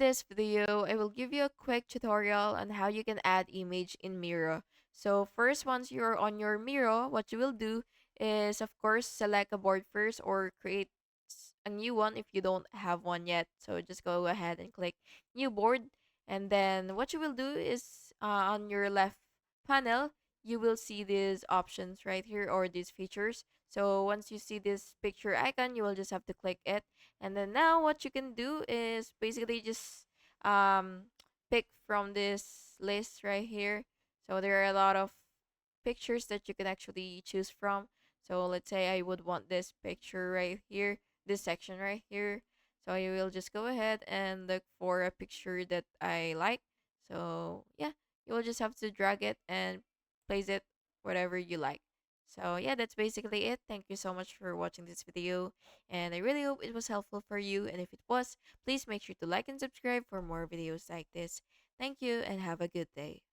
this video, I will give you a quick tutorial on how you can add image in Miro. So first, once you're on your Miro, what you will do is, of course, select a board first or create a new one if you don't have one yet. So just go ahead and click new board. And then what you will do is on your left panel, you will see these options right here or these features. So once you see this picture icon, you will just have to click it, and then now what you can do is basically just um pick from this list right here. So there are a lot of pictures that you can actually choose from. So let's say I would want this picture right here, this section right here. So you will just go ahead and look for a picture that I like. So yeah, you will just have to drag it and place it whatever you like. So yeah, that's basically it. Thank you so much for watching this video, and I really hope it was helpful for you. And if it was, please make sure to like and subscribe for more videos like this. Thank you and have a good day.